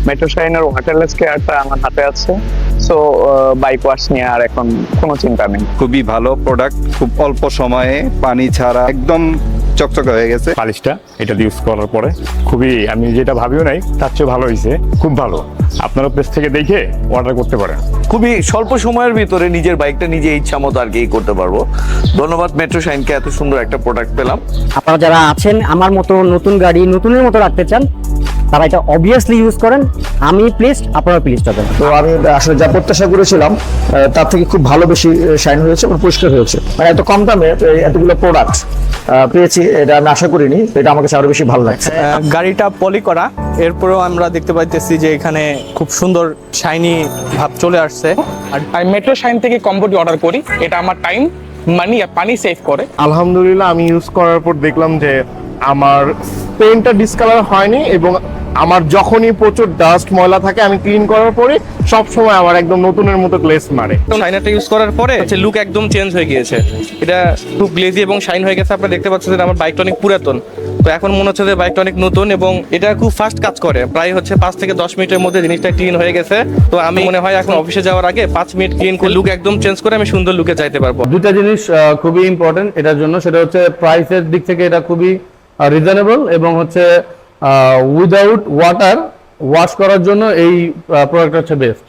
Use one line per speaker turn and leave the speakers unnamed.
Metro শাইনের waterless কেয়ারটা আমার হাতে আছে। সো বাইক ওয়াশ নিয়ে আর এখন কোনো চিন্তা নেই।
খুবই ভালো প্রোডাক্ট, খুব অল্প সময়ে পানি ছাড়া একদম চকচকে হয়ে গেছে।
পালিশটা এটা ইউজ করার পরে খুবই, আমি যেটা ভাবিও নাই তার চেয়ে ভালো হয়েছে, খুব ভালো। আপনারা পেজ থেকে দেখে অর্ডার করতে পারেন।
খুবই স্বল্প সময়ের ভিতরে নিজের বাইকটা নিজে ইচ্ছা মতো আর কি করতে পারবো। ধন্যবাদ মেট্রো শাইনকে, এত সুন্দর একটা প্রোডাক্ট পেলাম।
আপনারা যারা আছেন আমার মতো নতুন গাড়ি নতুনের মতো রাখতে চান, তারা এটা অবভিয়াসলি ইউজ করেন। আমি প্লিজড, আপনারা প্লিজড হবেন।
তো আমি আসলে যা প্রত্যাশা করেছিলাম তার থেকে খুব ভালো, বেশি শাইন হয়েছে এবং পরিষ্কার হয়েছে। মানে এত কম দামে এতগুলো প্রোডাক্ট পেয়েছি, এটা আমি আশা করিনি। এটা আমার কাছে আরো বেশি ভালো লাগছে।
গাড়িটা পলি করা, এরপরেও আমরা দেখতে পাইতেছি যে এখানে খুব সুন্দর শাইনি ভাব চলে আসছে।
আর আমি মেট্রো শাইন থেকে কম্বোটি অর্ডার করি, এটা আমার টাইম, মানি আর পানি সেভ করে।
আলহামদুলিল্লাহ, আমি ইউজ করার পর দেখলাম যে আমার পেইন্টটা ডিসকালার হয়নি এবং আমার যখনই প্রচুর ডাস্ট ময়লা থাকে আমি ক্লিন করার পরে সব সময় আমার একদম নতুনের মতো গ্লেজ মারে।
শাইনারটা ইউজ করার পরে লুক একদম চেঞ্জ হয়ে গিয়েছে। এটা খুব গ্লেজি এবং শাইন হয়ে গেছে। আপনারা দেখতে পাচ্ছেন যে আমার বাইকটা অনেক পুরাতন, তো এখন মনে হচ্ছে যে বাইকটা অনেক নতুন এবং এটা খুব ফাস্ট কাজ করে। প্রায় 5 থেকে 10 মিনিটের মধ্যে জিনিসটা ক্লিন হয়ে গেছে। তো আমি মনে হয় এখন অফিসে যাওয়ার আগে 5 মিনিট ক্লিন করে লুক একদম চেঞ্জ করে আমি সুন্দর লুকে যাইতে পারবো।
দুটা জিনিস খুবই ইম্পর্টেন্ট এটার জন্য, সেটা হচ্ছে প্রাইসের দিক থেকে এটা খুবই রিজনেবল এবং হচ্ছে উইদাউট ওয়াটার ওয়াশ করার জন্য এই প্রোডাক্টটা হচ্ছে বেস্ট।